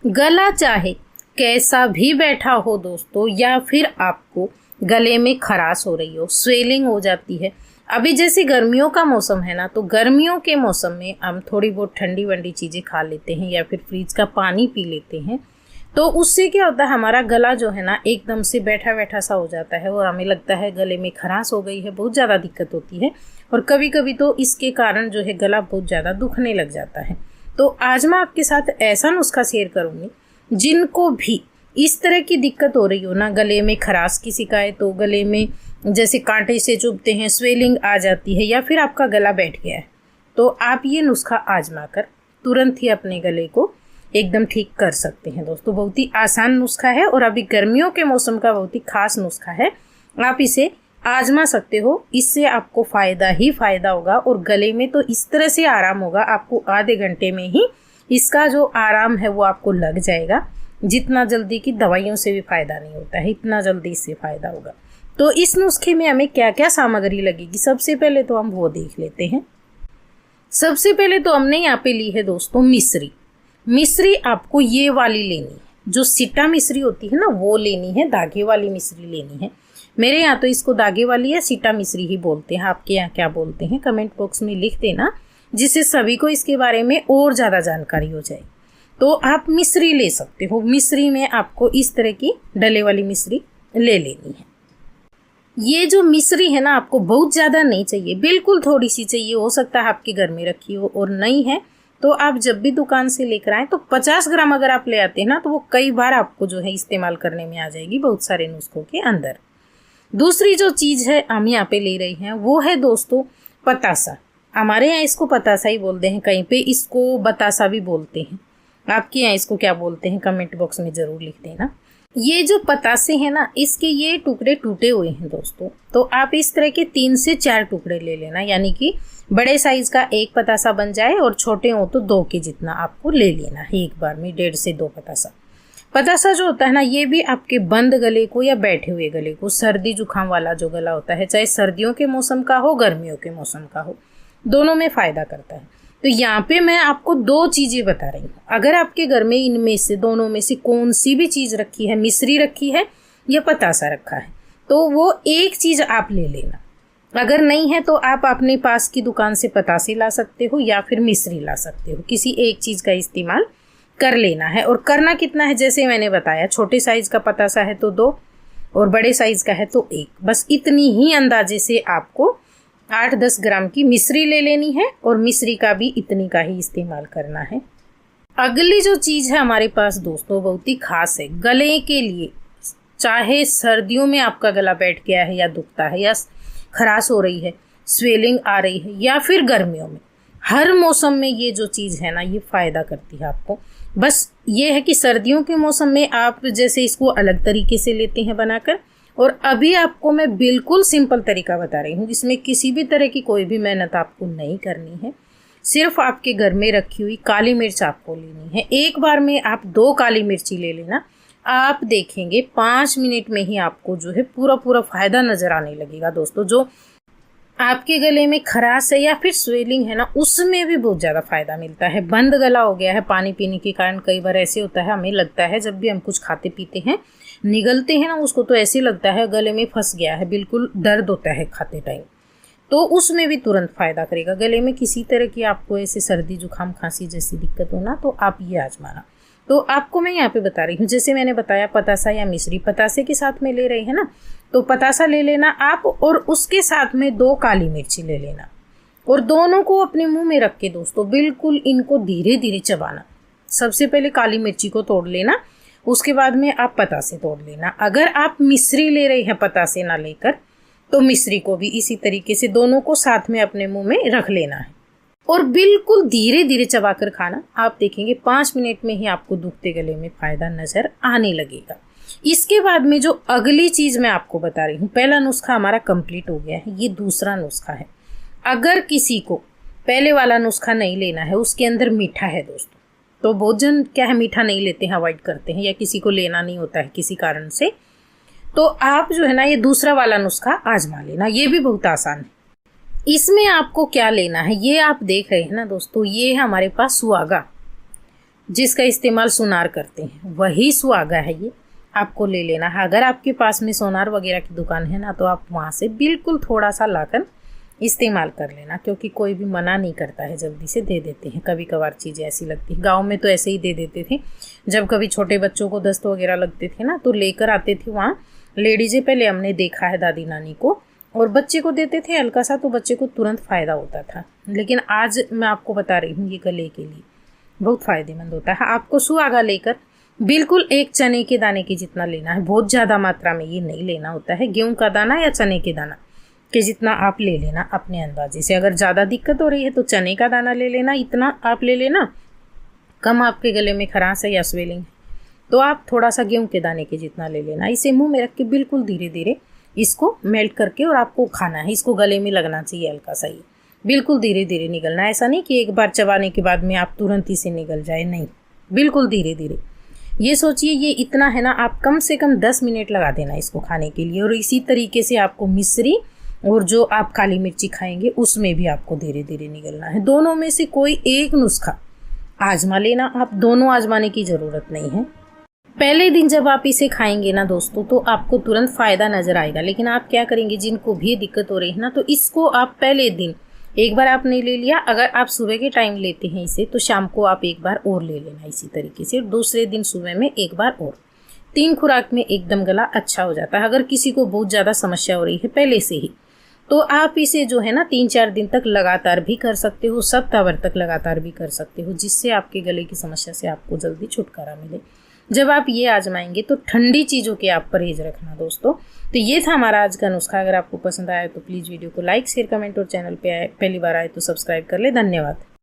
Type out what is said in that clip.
गला चाहे कैसा भी बैठा हो दोस्तों, या फिर आपको गले में खराश हो रही हो, स्वेलिंग हो जाती है। अभी जैसे गर्मियों का मौसम है ना, तो गर्मियों के मौसम में हम थोड़ी बहुत ठंडी वंडी चीज़ें खा लेते हैं या फिर फ्रिज का पानी पी लेते हैं, तो उससे क्या होता है, हमारा गला जो है ना एकदम से बैठा बैठा सा हो जाता है और हमें लगता है गले में खराश हो गई है, बहुत ज़्यादा दिक्कत होती है। और कभी कभी तो इसके कारण जो है गला बहुत ज़्यादा दुखने लग जाता है। तो आज मैं आपके साथ ऐसा नुस्खा शेयर करूँगी, जिनको भी इस तरह की दिक्कत हो रही हो ना, गले में खराश की शिकायत हो, गले में जैसे कांटे से चुभते हैं, स्वेलिंग आ जाती है, या फिर आपका गला बैठ गया है, तो आप ये नुस्खा आजमा कर तुरंत ही अपने गले को एकदम ठीक कर सकते हैं। दोस्तों बहुत ही आसान नुस्खा है और अभी गर्मियों के मौसम का बहुत ही खास नुस्खा है। आप इसे आजमा सकते हो, इससे आपको फ़ायदा ही फ़ायदा होगा और गले में तो इस तरह से आराम होगा, आपको आधे घंटे में ही इसका जो आराम है वो आपको लग जाएगा। जितना जल्दी की दवाइयों से भी फ़ायदा नहीं होता है, इतना जल्दी इससे फ़ायदा होगा। तो इस नुस्खे में हमें क्या क्या सामग्री लगेगी, सबसे पहले तो हम वो देख लेते हैं। सबसे पहले तो हमने यहाँ पे ली है दोस्तों मिश्री। मिश्री आपको ये वाली लेनी है, जो सिट्टा मिश्री होती है ना वो लेनी है, धागे वाली मिश्री लेनी है। मेरे यहाँ तो इसको धागे वाली या सिट्टा मिश्री ही बोलते हैं, आपके यहाँ क्या बोलते हैं कमेंट बॉक्स में लिख देना, जिससे सभी को इसके बारे में और ज़्यादा जानकारी हो जाए। तो आप मिश्री ले सकते हो। मिश्री में आपको इस तरह की डले वाली मिश्री ले लेनी है। ये जो मिश्री है ना, आपको बहुत ज़्यादा नहीं चाहिए, बिल्कुल थोड़ी सी चाहिए। हो सकता है आपके घर में रखी हो, और नहीं है तो आप जब भी दुकान से लेकर आएँ तो 50 ग्राम अगर आप ले आते हैं ना, तो वो कई बार आपको जो है इस्तेमाल करने में आ जाएगी बहुत सारे नुस्खों के अंदर। दूसरी जो चीज़ है हम यहाँ पे ले रही हैं वो है दोस्तों पतासा। हमारे यहाँ इसको पतासा ही बोलते हैं, कहीं पे इसको बतासा भी बोलते हैं। आपके यहाँ इसको क्या बोलते हैं कमेंट बॉक्स में ज़रूर लिख देना। ये जो पतासे हैं ना, इसके ये टुकड़े टूटे हुए हैं दोस्तों, तो आप इस तरह के 3 से 4 टुकड़े ले लेना, यानी कि बड़े साइज़ का एक पतासा बन जाए और छोटे हो तो 2 के जितना आपको ले लेना है एक बार में, 1.5 से 2 पतासा। पतासा जो होता है ना, ये भी आपके बंद गले को या बैठे हुए गले को, सर्दी जुकाम वाला जो गला होता है, चाहे सर्दियों के मौसम का हो गर्मियों के मौसम का हो, दोनों में फ़ायदा करता है। तो यहाँ पे मैं आपको 2 चीज़ें बता रही हूँ। अगर आपके घर में इनमें से दोनों में से कौन सी भी चीज़ रखी है, मिश्री रखी है या पतासा रखा है, तो वो एक चीज़ आप ले लेना। अगर नहीं है तो आप अपने पास की दुकान से पतासे ला सकते हो या फिर मिश्री ला सकते हो, किसी एक चीज़ का इस्तेमाल कर लेना है। और करना कितना है, जैसे मैंने बताया, छोटे साइज़ का पतासा है तो 2 और बड़े साइज़ का है तो 1, बस इतनी ही अंदाजे से आपको 8-10 ग्राम की मिश्री ले लेनी है और मिश्री का भी इतनी का ही इस्तेमाल करना है। अगली जो चीज़ है हमारे पास दोस्तों बहुत ही खास है गले के लिए। चाहे सर्दियों में आपका गला बैठ गया है या दुखता है या खराश हो रही है, स्वेलिंग आ रही है, या फिर गर्मियों में, हर मौसम में ये जो चीज़ है ना ये फ़ायदा करती है आपको। बस ये है कि सर्दियों के मौसम में आप जैसे इसको अलग तरीके से लेते हैं बनाकर, और अभी आपको मैं बिल्कुल सिंपल तरीका बता रही हूँ, इसमें किसी भी तरह की कोई भी मेहनत आपको नहीं करनी है। सिर्फ आपके घर में रखी हुई काली मिर्च आपको लेनी है। एक बार में आप 2 काली मिर्ची ले लेना। आप देखेंगे 5 मिनट में ही आपको जो है पूरा फ़ायदा नज़र आने लगेगा दोस्तों। जो आपके गले में खराश है या फिर स्वेलिंग है ना, उसमें भी बहुत ज़्यादा फ़ायदा मिलता है। बंद गला हो गया है पानी पीने के कारण, कई बार ऐसे होता है, हमें लगता है जब भी हम कुछ खाते पीते हैं, निगलते हैं ना उसको, तो ऐसे लगता है गले में फंस गया है, बिल्कुल दर्द होता है खाते टाइम, तो उसमें भी तुरंत फ़ायदा करेगा। गले में किसी तरह की आपको ऐसे सर्दी जुकाम खांसी जैसी दिक्कत हो ना, तो आप ये आजमाना। तो आपको मैं यहाँ पे बता रही हूँ, जैसे मैंने बताया पतासा या मिश्री, पतासे के साथ में ले रहे हैं ना, तो पतासा ले लेना आप, और उसके साथ में 2 काली मिर्ची ले लेना, और दोनों को अपने मुंह में रख के दोस्तों बिल्कुल इनको धीरे धीरे चबाना। सबसे पहले काली मिर्ची को तोड़ लेना, उसके बाद में आप पतासे तोड़ लेना। अगर आप मिश्री ले रहे हैं पतासे ना लेकर, तो मिश्री को भी इसी तरीके से दोनों को साथ में अपने मुंह में रख लेना है और बिल्कुल धीरे धीरे चबाकर खाना। आप देखेंगे 5 मिनट में ही आपको दुखते गले में फ़ायदा नज़र आने लगेगा। इसके बाद में जो अगली चीज़ मैं आपको बता रही हूँ, पहला नुस्खा हमारा कंप्लीट हो गया है, ये दूसरा नुस्खा है। अगर किसी को पहले वाला नुस्खा नहीं लेना है, उसके अंदर मीठा है दोस्तों, तो बहुत जन क्या है मीठा नहीं लेते हैं, अवॉइड करते हैं, या किसी को लेना नहीं होता है किसी कारण से, तो आप जो है ना ये दूसरा वाला नुस्खा आजमा लेना। ये भी बहुत आसान है। इसमें आपको क्या लेना है ये आप देख रहे हैं ना दोस्तों, ये है हमारे पास सुहागा। जिसका इस्तेमाल सोनार करते हैं, वही सुहागा है ये, आपको ले लेना है। अगर आपके पास में सोनार वगैरह की दुकान है ना, तो आप वहाँ से बिल्कुल थोड़ा सा लाकर इस्तेमाल कर लेना, क्योंकि कोई भी मना नहीं करता है, जल्दी से दे देते हैं। कभी कभार चीज़ें ऐसी लगती है, गांव में तो ऐसे ही दे देते थे। जब कभी छोटे बच्चों को दस्त वगैरह लगते थे ना, तो लेकर आते थे वहाँ लेडीज़ें। पहले हमने देखा है दादी नानी को, और बच्चे को देते थे हल्का सा, तो बच्चे को तुरंत फ़ायदा होता था। लेकिन आज मैं आपको बता रही हूँ, ये गले के लिए बहुत फ़ायदेमंद होता है। आपको सुहागा लेकर बिल्कुल एक चने के दाने के जितना लेना है, बहुत ज़्यादा मात्रा में ये नहीं लेना होता है। गेहूं का दाना या चने के दाना के जितना आप ले लेना अपने अंदाजे से। अगर ज़्यादा दिक्कत हो रही है तो चने का दाना ले लेना, इतना आप ले लेना। कम आपके गले में खराश है या स्वेलिंग है तो आप थोड़ा सा गेहूं के दाने के जितना ले लेना। इसे मुंह में रख के बिल्कुल धीरे धीरे इसको मेल्ट करके और आपको खाना है। इसको गले में लगना चाहिए हल्का सा, ये बिल्कुल धीरे धीरे निगलना। ऐसा नहीं कि एक बार चबाने के बाद में आप तुरंत ही से निगल जाए, नहीं, बिल्कुल धीरे धीरे। ये सोचिए ये इतना है ना, आप कम से कम 10 मिनट लगा देना इसको खाने के लिए। और इसी तरीके से आपको मिश्री और जो आप काली मिर्ची खाएंगे उसमें भी आपको धीरे धीरे निगलना है। दोनों में से कोई एक नुस्खा आजमा लेना, आप दोनों आजमाने की ज़रूरत नहीं है। पहले दिन जब आप इसे खाएंगे ना दोस्तों, तो आपको तुरंत फ़ायदा नज़र आएगा। लेकिन आप क्या करेंगे, जिनको भी दिक्कत हो रही है ना, तो इसको आप पहले दिन एक बार आपने ले लिया। अगर आप सुबह के टाइम लेते हैं इसे, तो शाम को आप एक बार और ले लेना इसी तरीके से। दूसरे दिन सुबह में एक बार और। 3 खुराक में एकदम गला अच्छा हो जाता है। अगर किसी को बहुत ज़्यादा समस्या हो रही है पहले से ही, तो आप इसे जो है ना 3-4 दिन तक लगातार भी कर सकते हो, सप्ताह भर तक लगातार भी कर सकते हो, जिससे आपके गले की समस्या से आपको जल्दी छुटकारा मिले। जब आप ये आजमाएंगे तो ठंडी चीज़ों के आप परहेज रखना दोस्तों। तो ये था हमारा आज का नुस्खा। अगर आपको पसंद आया तो प्लीज़ वीडियो को लाइक, शेयर, कमेंट और चैनल पे आए पहली बार आए तो सब्सक्राइब कर ले। धन्यवाद।